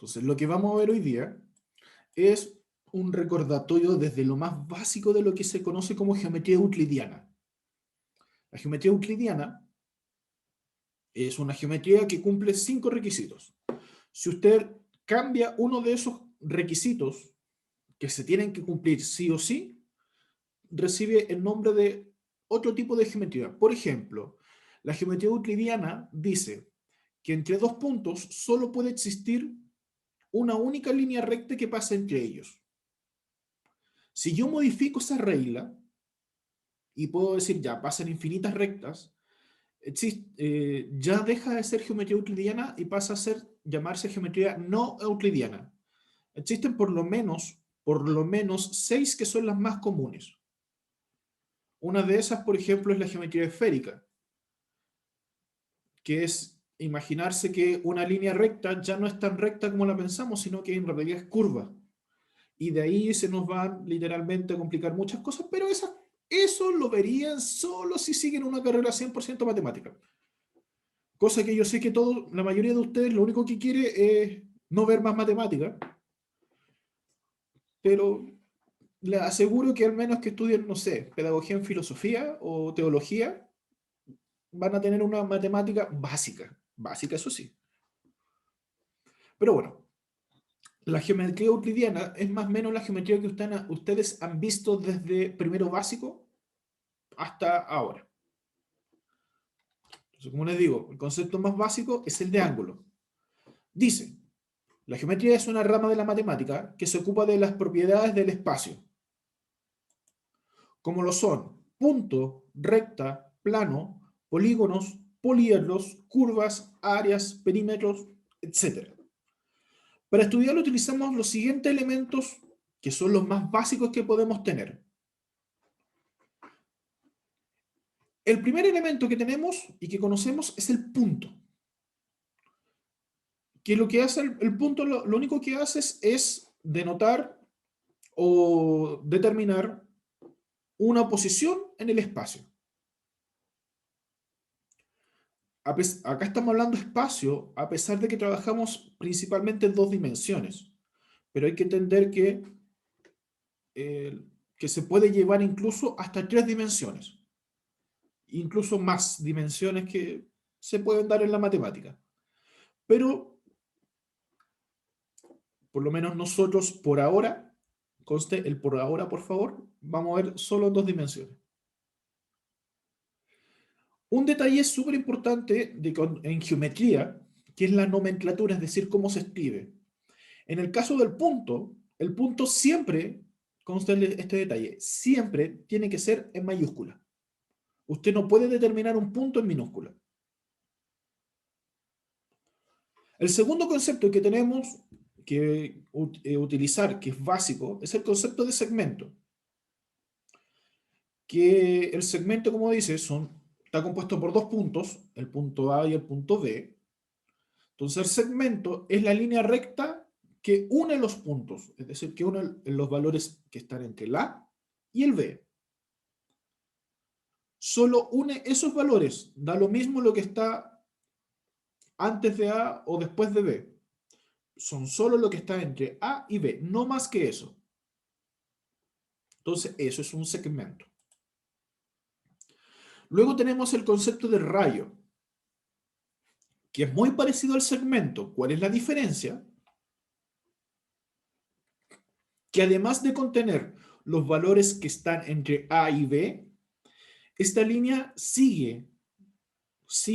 Entonces, lo que vamos a ver hoy día es un recordatorio desde lo más básico de lo que se conoce como geometría euclidiana. La geometría euclidiana es una geometría que cumple 5 requisitos. Si usted cambia uno de esos requisitos que se tienen que cumplir sí o sí, recibe el nombre de otro tipo de geometría. Por ejemplo, la geometría euclidiana dice que entre dos puntos solo puede existir una única línea recta que pasa entre ellos. Si yo modifico esa regla y puedo decir ya pasan infinitas rectas, ya deja de ser geometría euclidiana y pasa a llamarse geometría no euclidiana. Existen por lo menos 6 que son las más comunes. Una de esas, por ejemplo, es la geometría esférica, que es imaginarse que una línea recta ya no es tan recta como la pensamos, sino que en realidad es curva. Y de ahí se nos van literalmente a complicar muchas cosas, pero eso lo verían solo si siguen una carrera 100% matemática. Cosa que yo sé que la mayoría de ustedes lo único que quiere es no ver más matemática, pero le aseguro que al menos que estudien, no sé, pedagogía en filosofía o teología, van a tener una matemática básica. Básica, eso sí. Pero bueno, la geometría euclidiana es más o menos la geometría que ustedes han visto desde primero básico hasta ahora. Entonces, como les digo, el concepto más básico es el de ángulo. Dice, la geometría es una rama de la matemática que se ocupa de las propiedades del espacio, como lo son punto, recta, plano, polígonos, poliedros, curvas, áreas, perímetros, etc. Para estudiarlo utilizamos los siguientes elementos que son los más básicos que podemos tener. El primer elemento que tenemos y que conocemos es el punto. Que lo que hace el punto, lo único que hace es denotar o determinar una posición en el espacio. Acá estamos hablando de espacio, a pesar de que trabajamos principalmente en 2 dimensiones, pero hay que entender que se puede llevar incluso hasta 3 dimensiones, incluso más dimensiones que se pueden dar en la matemática. Pero, por lo menos nosotros por ahora, conste el por ahora, por favor, vamos a ver solo en 2 dimensiones. Un detalle súper importante en geometría, que es la nomenclatura, es decir, cómo se escribe. En el caso del punto, el punto siempre, consta este detalle, siempre tiene que ser en mayúscula. Usted no puede determinar un punto en minúscula. El segundo concepto que tenemos que utilizar, que es básico, es el concepto de segmento. Que el segmento, como dice, está compuesto por 2 puntos, el punto A y el punto B. Entonces el segmento es la línea recta que une los puntos, es decir, que une los valores que están entre el A y el B. Solo une esos valores, da lo mismo lo que está antes de A o después de B. Son solo lo que está entre A y B, no más que eso. Entonces eso es un segmento. Luego tenemos el concepto de rayo, que es muy parecido al segmento. ¿Cuál es la diferencia? Que además de contener los valores que están entre A y B, esta línea sigue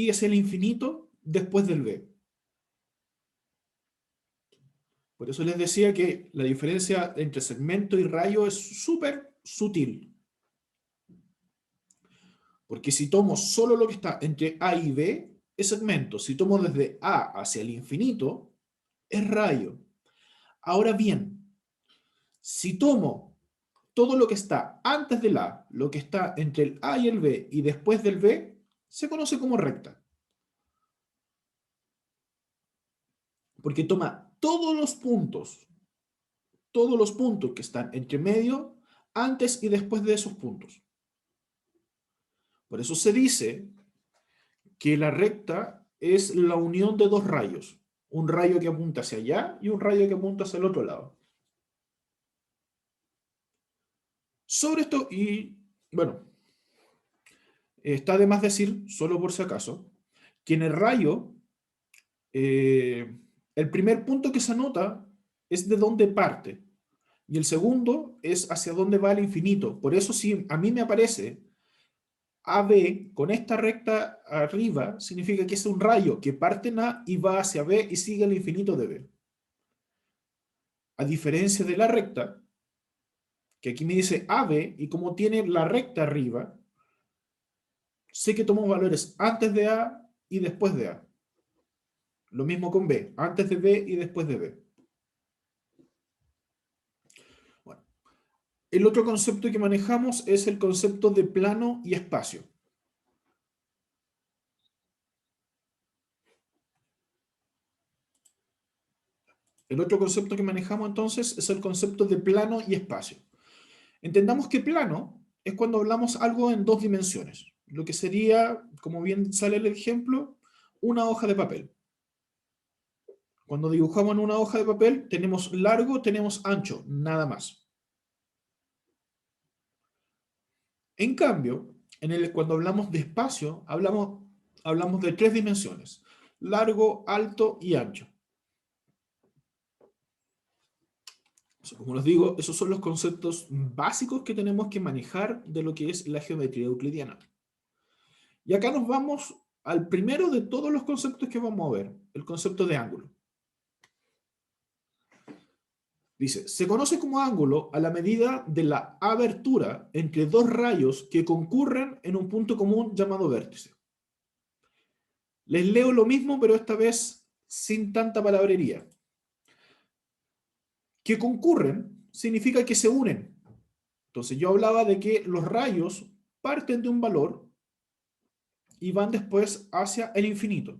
hacia el infinito después del B. Por eso les decía que la diferencia entre segmento y rayo es súper sutil. Porque si tomo solo lo que está entre A y B, es segmento. Si tomo desde A hacia el infinito, es rayo. Ahora bien, si tomo todo lo que está antes del A, lo que está entre el A y el B y después del B, se conoce como recta. Porque toma todos los puntos que están entre medio, antes y después de esos puntos. Por eso se dice que la recta es la unión de 2 rayos. un rayo que apunta hacia allá y un rayo que apunta hacia el otro lado. Sobre esto, y bueno, está de más decir, solo por si acaso, que en el rayo, el primer punto que se anota es de dónde parte, y el segundo es hacia dónde va el infinito. Por eso si a mí me aparece AB con esta recta arriba, significa que es un rayo que parte en A y va hacia B y sigue el infinito de B. A diferencia de la recta, que aquí me dice AB, y como tiene la recta arriba, sé que tomo valores antes de A y después de A. Lo mismo con B, antes de B y después de B. Bueno, el otro concepto que manejamos es el concepto de plano y espacio. El otro concepto que manejamos entonces es el concepto de plano y espacio. Entendamos que plano es cuando hablamos algo en dos dimensiones, lo que sería, como bien sale el ejemplo, una hoja de papel. Cuando dibujamos en una hoja de papel, tenemos largo, tenemos ancho, nada más. En cambio, cuando hablamos de espacio, hablamos de tres dimensiones, largo, alto y ancho. O sea, como les digo, esos son los conceptos básicos que tenemos que manejar de lo que es la geometría euclidiana. Y acá nos vamos al primero de todos los conceptos que vamos a ver, el concepto de ángulo. Dice, se conoce como ángulo a la medida de la abertura entre dos rayos que concurren en un punto común llamado vértice. Les leo lo mismo, pero esta vez sin tanta palabrería. Que concurren significa que se unen. Entonces yo hablaba de que los rayos parten de un valor y van después hacia el infinito.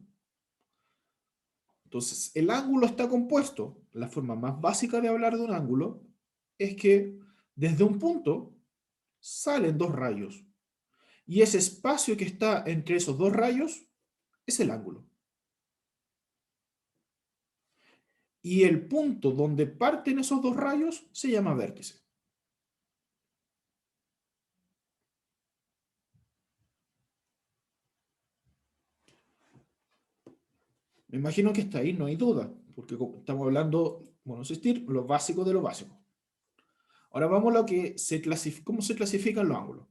Entonces, el ángulo está compuesto, la forma más básica de hablar de un ángulo es que desde un punto salen dos rayos y ese espacio que está entre esos dos rayos es el ángulo. Y el punto donde parten esos dos rayos se llama vértice. Me imagino que hasta ahí no hay duda, porque estamos hablando, bueno, insistir, lo básico de lo básico. Ahora vamos a lo que cómo se clasifican los ángulos.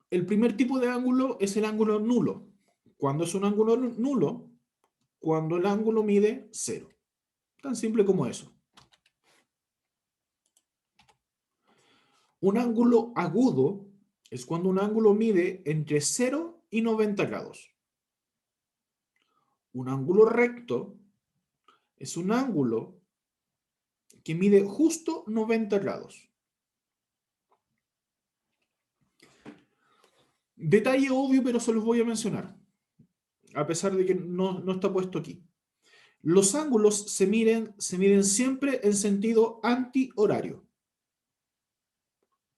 El primer tipo de ángulo es el ángulo nulo. ¿Cuándo es un ángulo nulo? Cuando el ángulo mide 0. Tan simple como eso. Un ángulo agudo es cuando un ángulo mide entre 0 y 90 grados. Un ángulo recto es un ángulo que mide justo 90 grados. Detalle obvio, pero se los voy a mencionar, a pesar de que no está puesto aquí. Los ángulos se miden siempre en sentido antihorario.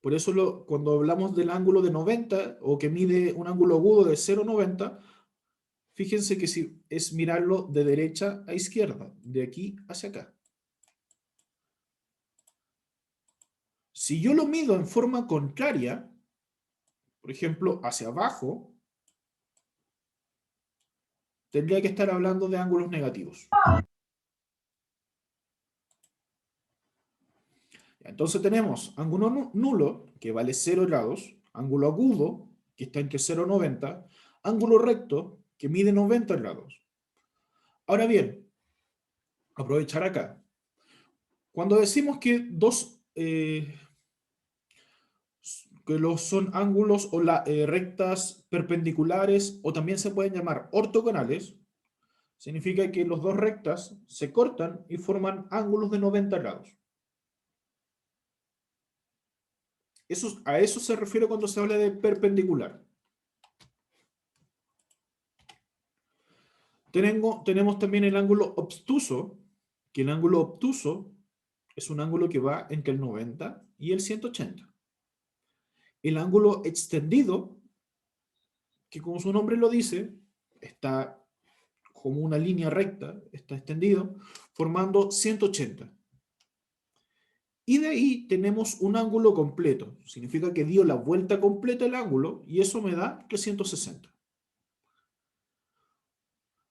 Por eso cuando hablamos del ángulo de 90 o que mide un ángulo agudo de 0,90, fíjense que si es mirarlo de derecha a izquierda, de aquí hacia acá. Si yo lo mido en forma contraria, por ejemplo, hacia abajo, tendría que estar hablando de ángulos negativos. Entonces tenemos ángulo nulo, que vale 0 grados, ángulo agudo, que está entre 0 y 90, ángulo recto, que mide 90 grados. Ahora bien, aprovechar acá. Cuando decimos que son ángulos o rectas perpendiculares, o también se pueden llamar ortogonales, significa que los dos rectas se cortan y forman ángulos de 90 grados. A eso se refiere cuando se habla de perpendicular. Tenemos también el ángulo obtuso, que el ángulo obtuso es un ángulo que va entre el 90 y el 180. El ángulo extendido, que como su nombre lo dice, está como una línea recta, está extendido, formando 180. Y de ahí tenemos un ángulo completo. Significa que dio la vuelta completa el ángulo y eso me da 360.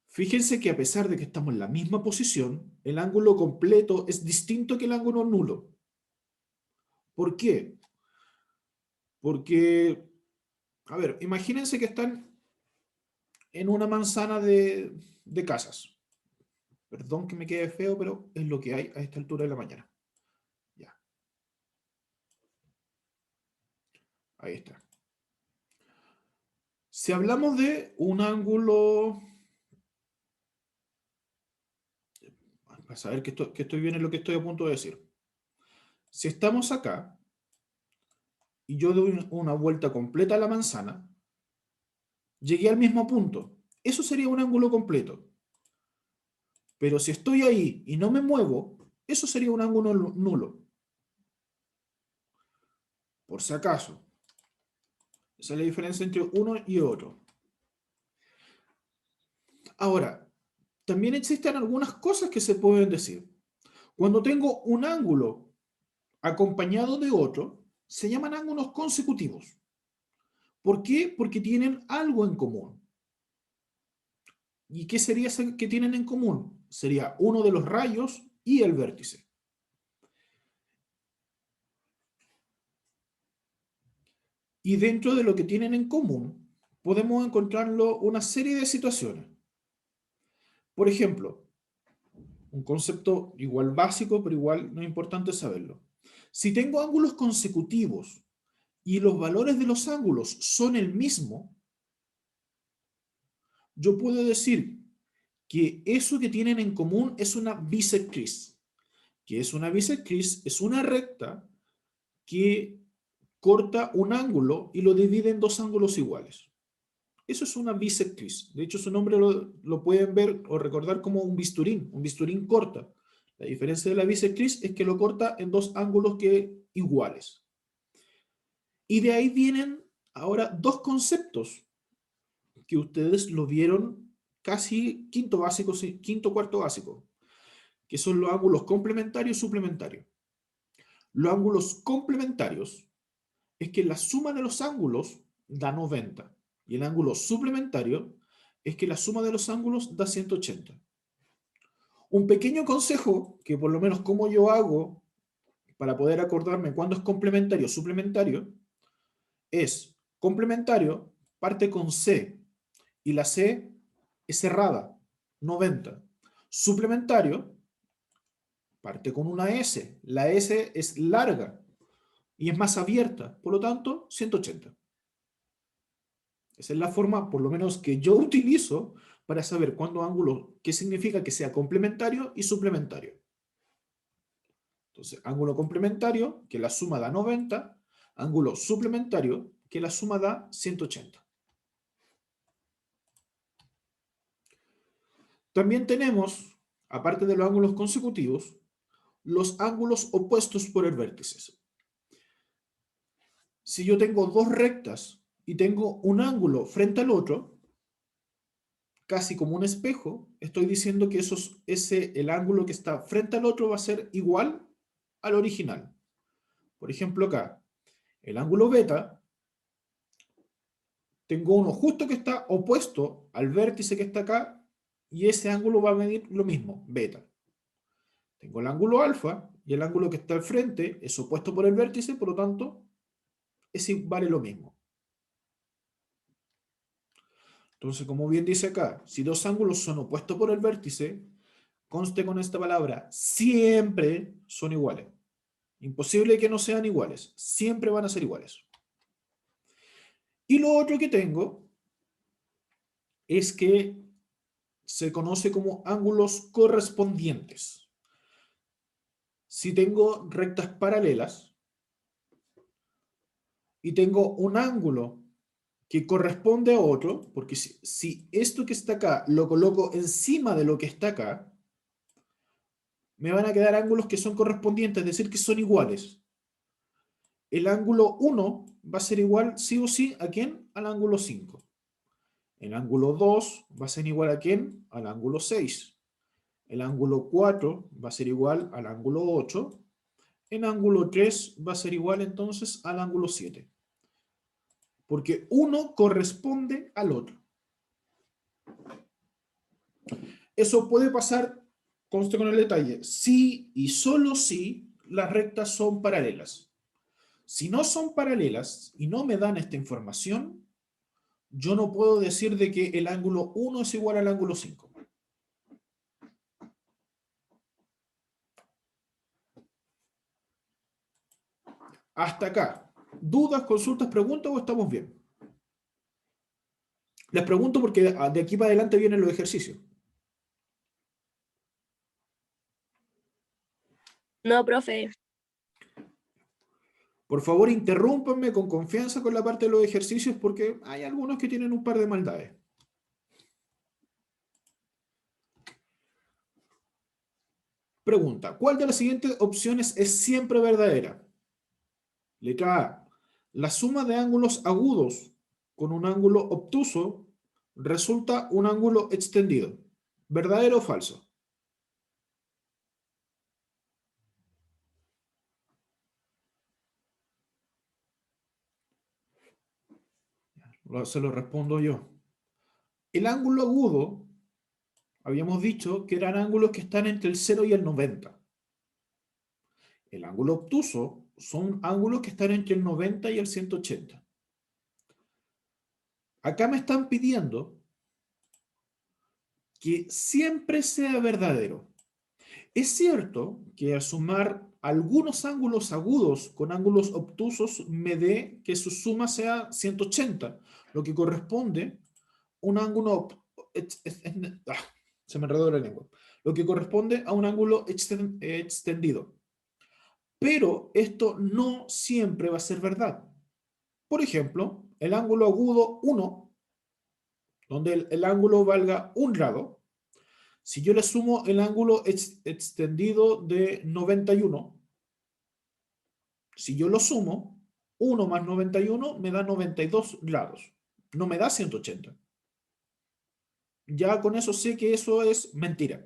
Fíjense que a pesar de que estamos en la misma posición, el ángulo completo es distinto que el ángulo nulo. ¿Por qué? Porque, a ver, imagínense que están en una manzana de casas. Perdón que me quede feo, pero es lo que hay a esta altura de la mañana. Ya, ahí está. Si hablamos de un ángulo, para saber que estoy bien en lo que estoy a punto de decir. Si estamos acá y yo doy una vuelta completa a la manzana, llegué al mismo punto. Eso sería un ángulo completo. Pero si estoy ahí y no me muevo, eso sería un ángulo nulo. Por si acaso. Esa es la diferencia entre uno y otro. Ahora, también existen algunas cosas que se pueden decir. Cuando tengo un ángulo acompañado de otro, se llaman ángulos consecutivos. ¿Por qué? Porque tienen algo en común. ¿Y qué sería ese que tienen en común? Sería uno de los rayos y el vértice. Y dentro de lo que tienen en común, podemos encontrarlo una serie de situaciones. Por ejemplo, un concepto igual básico, pero igual no es importante saberlo. Si tengo ángulos consecutivos y los valores de los ángulos son el mismo, yo puedo decir que eso que tienen en común es una bisectriz. ¿Qué es una bisectriz? Es una recta que corta un ángulo y lo divide en dos ángulos iguales. Eso es una bisectriz. De hecho, su nombre lo pueden ver o recordar como un bisturín. Un bisturín corta. La diferencia de la bisectriz es que lo corta en dos ángulos iguales. Y de ahí vienen ahora dos conceptos que ustedes lo vieron casi quinto básico, quinto cuarto básico, que son los ángulos complementarios y suplementarios. Los ángulos complementarios es que la suma de los ángulos da 90 y el ángulo suplementario es que la suma de los ángulos da 180. Un pequeño consejo que por lo menos como yo hago para poder acordarme cuándo es complementario o suplementario es complementario parte con C y la C es cerrada, 90. Suplementario parte con una S, la S es larga y es más abierta, por lo tanto 180. Esa es la forma, por lo menos que yo utilizo para saber cuándo ángulo, qué significa que sea complementario y suplementario. Entonces, ángulo complementario, que la suma da 90, ángulo suplementario, que la suma da 180. También tenemos, aparte de los ángulos consecutivos, los ángulos opuestos por el vértice. Si yo tengo dos rectas y tengo un ángulo frente al otro, casi como un espejo, estoy diciendo que el ángulo que está frente al otro va a ser igual al original. Por ejemplo, acá, el ángulo beta, tengo uno justo que está opuesto al vértice que está acá, y ese ángulo va a medir lo mismo, beta. Tengo el ángulo alfa, y el ángulo que está al frente es opuesto por el vértice, por lo tanto, vale lo mismo. Entonces, como bien dice acá, si dos ángulos son opuestos por el vértice, conste con esta palabra, siempre son iguales. Imposible que no sean iguales, siempre van a ser iguales. Y lo otro que tengo es que se conoce como ángulos correspondientes. Si tengo rectas paralelas y tengo un ángulo que corresponde a otro, porque si esto que está acá lo coloco encima de lo que está acá, me van a quedar ángulos que son correspondientes, es decir, que son iguales. El ángulo 1 va a ser igual sí o sí, ¿a quién? Al ángulo 5. El ángulo 2 va a ser igual a ¿quién? Al ángulo 6. El ángulo 4 va a ser igual al ángulo 8. El ángulo 3 va a ser igual entonces al ángulo 7. Porque uno corresponde al otro. Eso puede pasar, conste con el detalle, si y solo si las rectas son paralelas. Si no son paralelas y no me dan esta información, yo no puedo decir de que el ángulo 1 es igual al ángulo 5. Hasta acá. ¿Dudas, consultas, preguntas o estamos bien? Les pregunto porque de aquí para adelante vienen los ejercicios. No, profe. Por favor, interrúmpanme con confianza con la parte de los ejercicios porque hay algunos que tienen un par de maldades. Pregunta, ¿cuál de las siguientes opciones es siempre verdadera? Letra A. La suma de ángulos agudos con un ángulo obtuso resulta un ángulo extendido. ¿Verdadero o falso? Se lo respondo yo. El ángulo agudo, habíamos dicho que eran ángulos que están entre el 0 y el 90. El ángulo obtuso son ángulos que están entre el 90 y el 180. Acá me están pidiendo que siempre sea verdadero. Es cierto que al sumar algunos ángulos agudos con ángulos obtusos me dé que su suma sea 180, lo que corresponde a un ángulo se me enredó la lengua. Lo que corresponde a un ángulo extendido. Pero esto no siempre va a ser verdad. Por ejemplo, el ángulo agudo 1, donde el ángulo valga 1 grado, si yo le sumo el ángulo extendido de 91, si yo lo sumo, 1 más 91 me da 92 grados. No me da 180. Ya con eso sé que eso es mentira.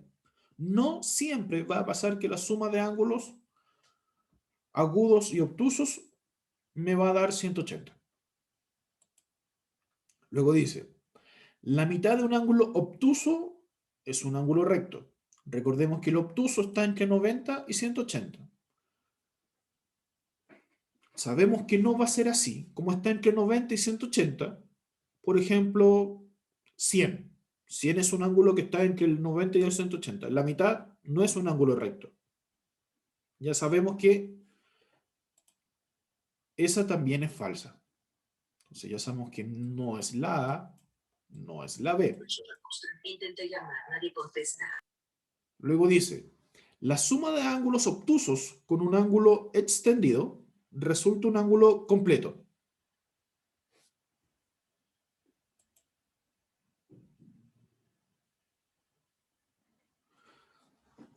No siempre va a pasar que la suma de ángulos agudos y obtusos me va a dar 180. Luego dice, la mitad de un ángulo obtuso es un ángulo recto. Recordemos que el obtuso está entre 90 y 180. Sabemos que no va a ser así. Como está entre 90 y 180, por ejemplo, 100. 100 es un ángulo que está entre el 90 y el 180. La mitad no es un ángulo recto. Ya sabemos que esa también es falsa. Entonces ya sabemos que no es la A, no es la B. Intenté llamar, nadie contesta. Luego dice, la suma de ángulos obtusos con un ángulo extendido resulta un ángulo completo.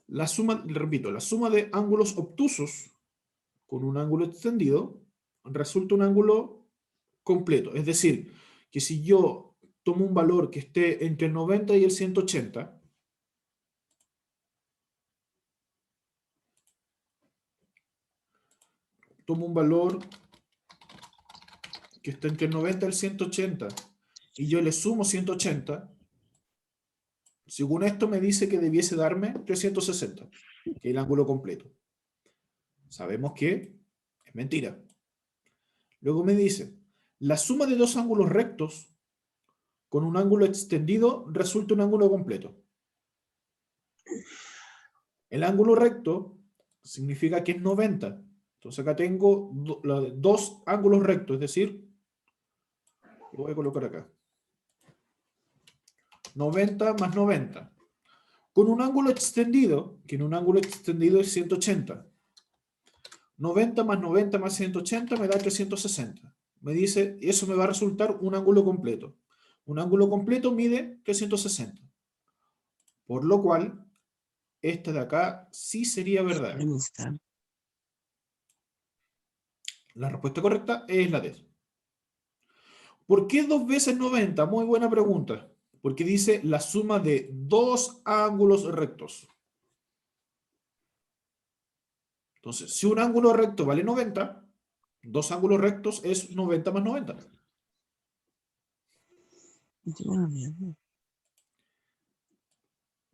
La suma, repito, la suma de ángulos obtusos con un ángulo extendido resulta un ángulo completo. Es decir, que si yo tomo un valor que esté entre el 90 y el 180, tomo un valor que está entre el 90 y el 180 y yo le sumo 180, según esto me dice que debiese darme 360, que es el ángulo completo. Sabemos que es mentira. Luego me dice, la suma de dos ángulos rectos con un ángulo extendido resulta un ángulo completo. El ángulo recto significa que es 90. Entonces acá tengo dos ángulos rectos, es decir, lo voy a colocar acá. 90 más 90. Con un ángulo extendido, que en un ángulo extendido es 180. 90 más 90 más 180 me da 360. Me dice, eso me va a resultar un ángulo completo. Un ángulo completo mide 360. Por lo cual, esta de acá sí sería verdad. La respuesta correcta es la D. ¿Por qué 2 veces 90? Muy buena pregunta. Porque dice la suma de dos ángulos rectos. Entonces, si un ángulo recto vale 90, dos ángulos rectos es 90 más 90.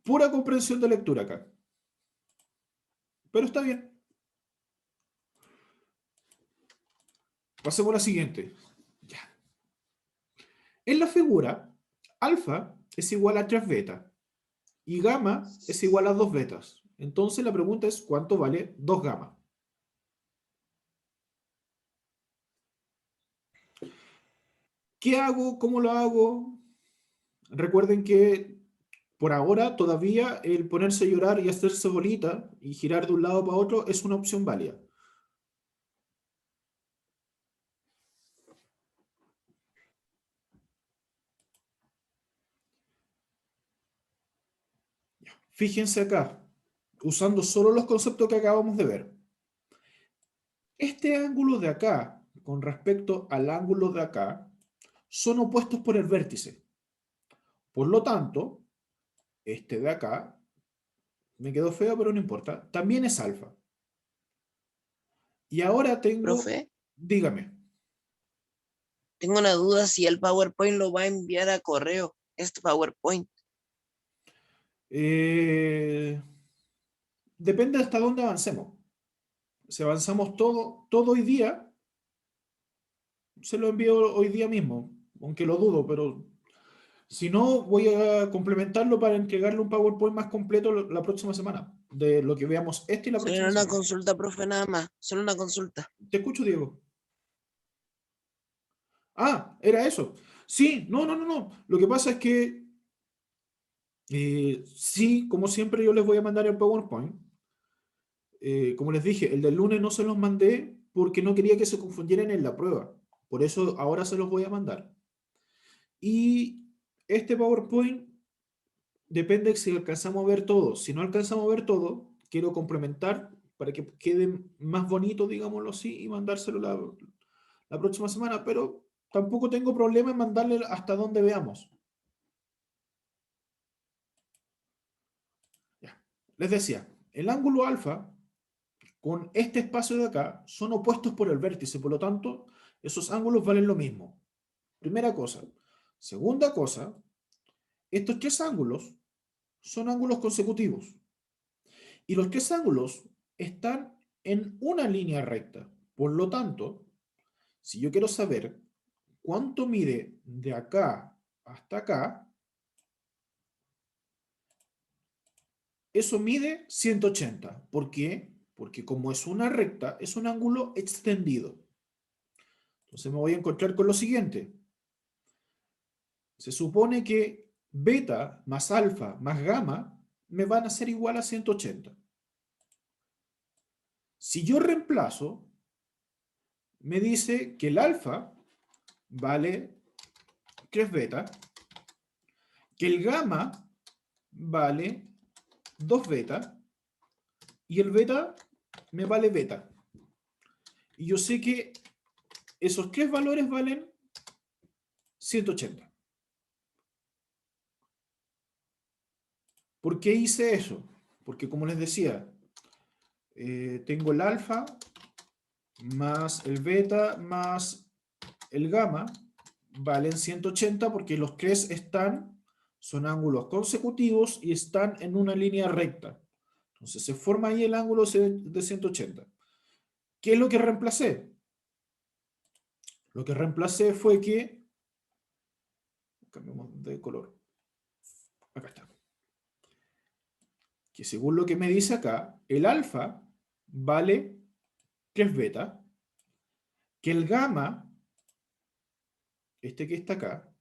Pura comprensión de lectura acá. Pero está bien. Pasemos a la siguiente. Ya. En la figura, alfa es igual a 3 beta y gamma es igual a 2 betas. Entonces la pregunta es, ¿cuánto vale 2 gamma? ¿Qué hago? ¿Cómo lo hago? Recuerden que por ahora todavía el ponerse a llorar y hacerse bolita y girar de un lado para otro es una opción válida. Fíjense acá, usando solo los conceptos que acabamos de ver. Este ángulo de acá, con respecto al ángulo de acá, son opuestos por el vértice. Por lo tanto, este de acá, me quedó feo, pero no importa, también es alfa. Y ahora tengo, Profe, dígame, tengo una duda si el PowerPoint lo va a enviar a correo, este PowerPoint. eh, depende hasta dónde avancemos. Si avanzamos todo hoy día, se lo envío hoy día mismo, aunque lo dudo, pero si no, voy a complementarlo para entregarle un PowerPoint más completo la próxima semana, de lo que veamos este y la Solo próxima era una semana. consulta, profe, nada más. Solo una consulta. Te escucho, Diego. Ah, era eso. Sí, no. Lo que pasa es que, sí, como siempre, yo les voy a mandar el PowerPoint. Como les dije, el del lunes no se los mandé porque no quería que se confundieran en la prueba. Por eso ahora se los voy a mandar. Y este PowerPoint depende si alcanzamos a ver todo. Si no alcanzamos a ver todo, quiero complementar para que quede más bonito, digámoslo así, y mandárselo la próxima semana, pero tampoco tengo problema en mandarle hasta donde veamos. Ya. Les decía, el ángulo alfa con este espacio de acá son opuestos por el vértice, por lo tanto, esos ángulos valen lo mismo. Primera cosa. Segunda cosa, estos tres ángulos son ángulos consecutivos. Y los tres ángulos están en una línea recta. Por lo tanto, si yo quiero saber cuánto mide de acá hasta acá, eso mide 180. ¿Por qué? Porque como es una recta, es un ángulo extendido. Entonces me voy a encontrar con lo siguiente. Se supone que beta más alfa más gamma me van a ser igual a 180. Si yo reemplazo, me dice que el alfa vale 3 beta, que el gamma vale 2 beta y el beta me vale beta. Y yo sé que esos tres valores valen 180. ¿Por qué hice eso? Porque como les decía, tengo el alfa más el beta más el gamma valen 180 porque los tres son ángulos consecutivos y están en una línea recta. Entonces se forma ahí el ángulo de 180. ¿Qué es lo que reemplacé? Lo que reemplacé fue que, cambiamos de color, acá está, que según lo que me dice acá, el alfa vale 3 beta, que el gamma, este que está acá,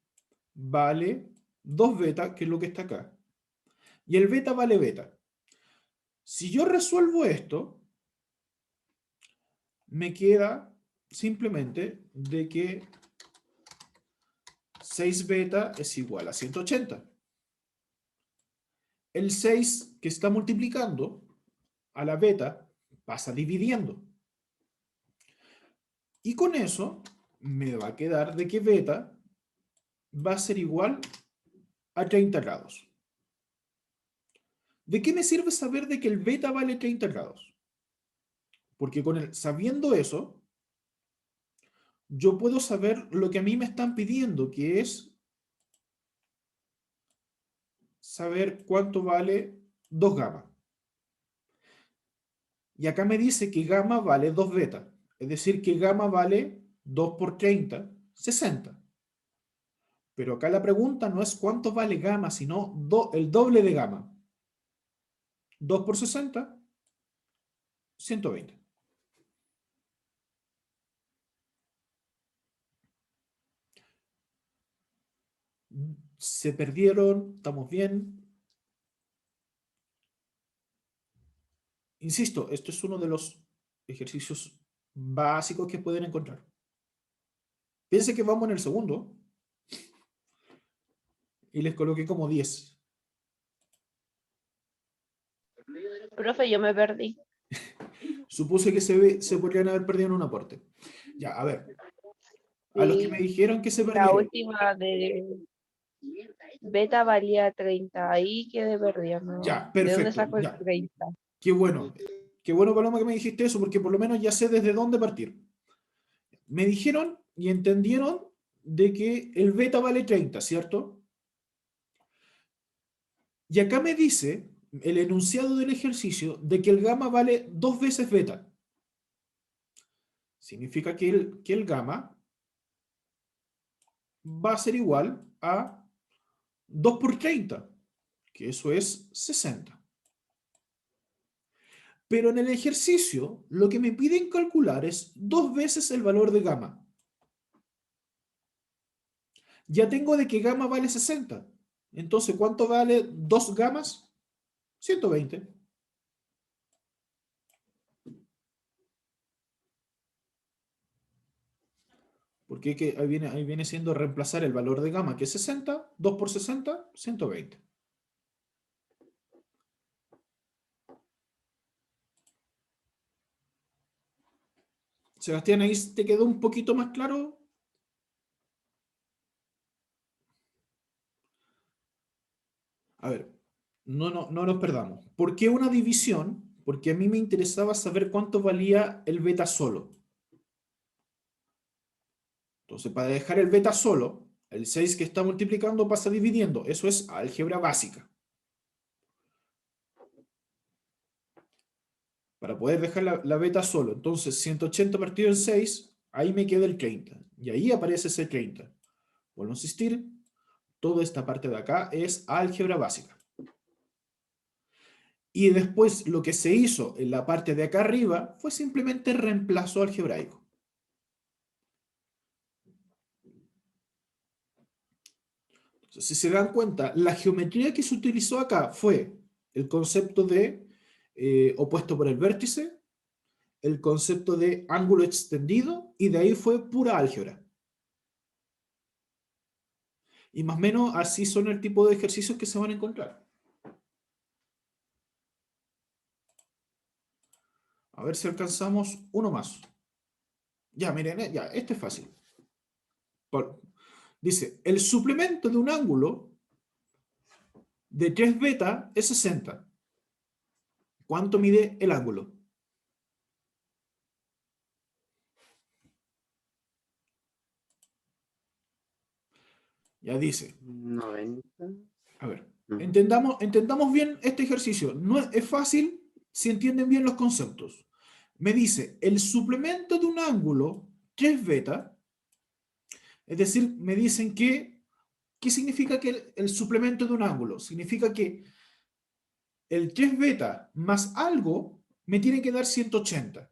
vale 2 beta, que es lo que está acá, y el beta vale beta. Si yo resuelvo esto, me queda simplemente de que 6 beta es igual a 180. El 6 que está multiplicando a la beta pasa dividiendo. Y con eso me va a quedar de que beta va a ser igual a 30 grados. ¿De qué me sirve saber de que el beta vale 30 grados? Porque sabiendo eso, yo puedo saber lo que a mí me están pidiendo, que es saber cuánto vale 2 gamma. Y acá me dice que gamma vale 2 beta. Es decir, que gamma vale 2 por 30, 60. Pero acá la pregunta no es cuánto vale gamma, sino el doble de gamma. 2 por 60, 120. Se perdieron, estamos bien. Insisto, esto es uno de los ejercicios básicos que pueden encontrar. Piense que vamos en el segundo y les coloqué como 10. Profe, yo me perdí. Supuse que se podrían haber perdido en un aporte. Ya, a ver. A los que me dijeron que se La perdieron. última de beta valía 30. Ahí quedé perdida. ¿No? Ya, ¿De dónde perfecto. saco el Ya. 30? Qué bueno. Qué bueno, Paloma, que me dijiste eso, porque por lo menos ya sé desde dónde partir. Me dijeron y entendieron de que el beta vale 30, ¿cierto? Y acá me dice el enunciado del ejercicio de que el gamma vale 2 veces beta. Significa que el gamma va a ser igual a 2 por 30, que eso es 60. Pero en el ejercicio, lo que me piden calcular es 2 veces el valor de gamma. Ya tengo de que gamma vale 60. Entonces, ¿cuánto vale 2 gamas? 120. Porque ahí viene siendo reemplazar el valor de gamma, que es 60, 2 por 60, 120. Sebastián, ¿ahí te quedó un poquito más claro? A ver, no nos perdamos. ¿Por qué una división? Porque a mí me interesaba saber cuánto valía el beta solo. Entonces, para dejar el beta solo, el 6 que está multiplicando pasa dividiendo. Eso es álgebra básica. Para poder dejar la beta solo. Entonces, 180 partido en 6, ahí me queda el 30. Y ahí aparece ese 30. Vuelvo a insistir, toda esta parte de acá es álgebra básica. Y después lo que se hizo en la parte de acá arriba fue simplemente reemplazo algebraico. Entonces, si se dan cuenta, la geometría que se utilizó acá fue el concepto de opuesto por el vértice, el concepto de ángulo extendido, y de ahí fue pura álgebra. Y más o menos así son el tipo de ejercicios que se van a encontrar. A ver si alcanzamos uno más. Ya, miren, ya, este es fácil. Dice, el suplemento de un ángulo de 3 beta es 60. ¿Cuánto mide el ángulo? Ya dice. 90. A ver, Ujú. entendamos bien este ejercicio. No es fácil si entienden bien los conceptos. Me dice, el suplemento de un ángulo 3 beta, es decir, me dicen que, ¿qué significa que el suplemento de un ángulo? Significa que el 3 beta más algo me tiene que dar 180.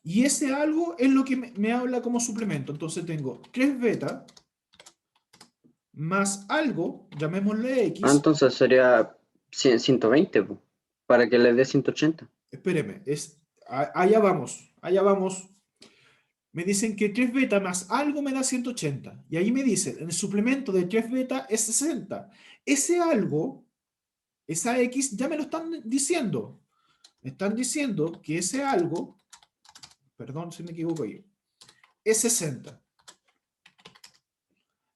Y ese algo es lo que me habla como suplemento. Entonces tengo 3 beta más algo, llamémosle X. Entonces sería 120, po, para que le dé 180. Espéreme, allá vamos, allá vamos. Me dicen que 3 beta más algo me da 180. Y ahí me dice, el suplemento de 3 beta es 60. Ese algo, esa X, ya me lo están diciendo. Me están diciendo que ese algo, perdón si me equivoco ahí, es 60.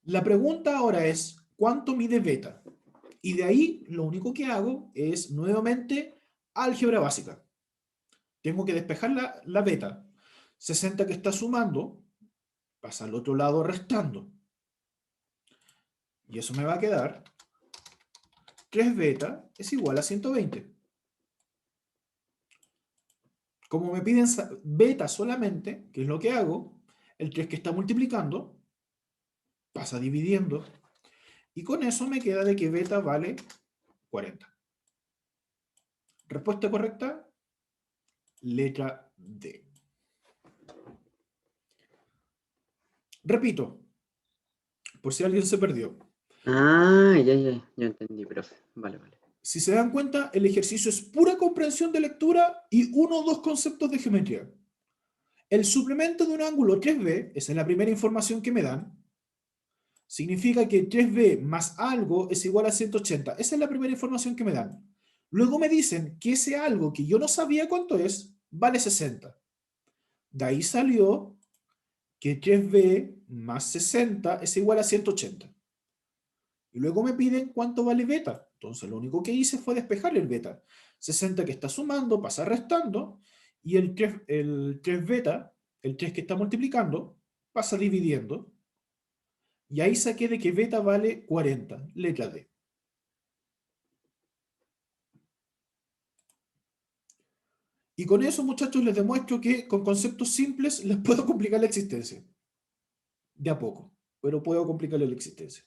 La pregunta ahora es, ¿cuánto mide beta? Y de ahí lo único que hago es nuevamente álgebra básica. Tengo que despejar la beta. 60 que está sumando, pasa al otro lado restando. Y eso me va a quedar 3 beta es igual a 120. Como me piden beta solamente, ¿qué es lo que hago? El 3 que está multiplicando pasa dividiendo. Y con eso me queda de que beta vale 40. Respuesta correcta, letra D. Repito, por si alguien se perdió. Ah, ya entendí, profe. Vale. Si se dan cuenta, el ejercicio es pura comprensión de lectura y uno o dos conceptos de geometría. El suplemento de un ángulo 3b, esa es la primera información que me dan, significa que 3b más algo es igual a 180. Esa es la primera información que me dan. Luego me dicen que ese algo que yo no sabía cuánto es, vale 60. De ahí salió que 3b más 60 es igual a 180. Y luego me piden cuánto vale beta. Entonces lo único que hice fue despejar el beta. 60 que está sumando pasa restando y el 3 beta, el 3 que está multiplicando, pasa dividiendo. Y ahí saqué de que beta vale 40, letra D. Y con eso, muchachos, les demuestro que con conceptos simples les puedo complicar la existencia. De a poco, pero puedo complicarle la existencia.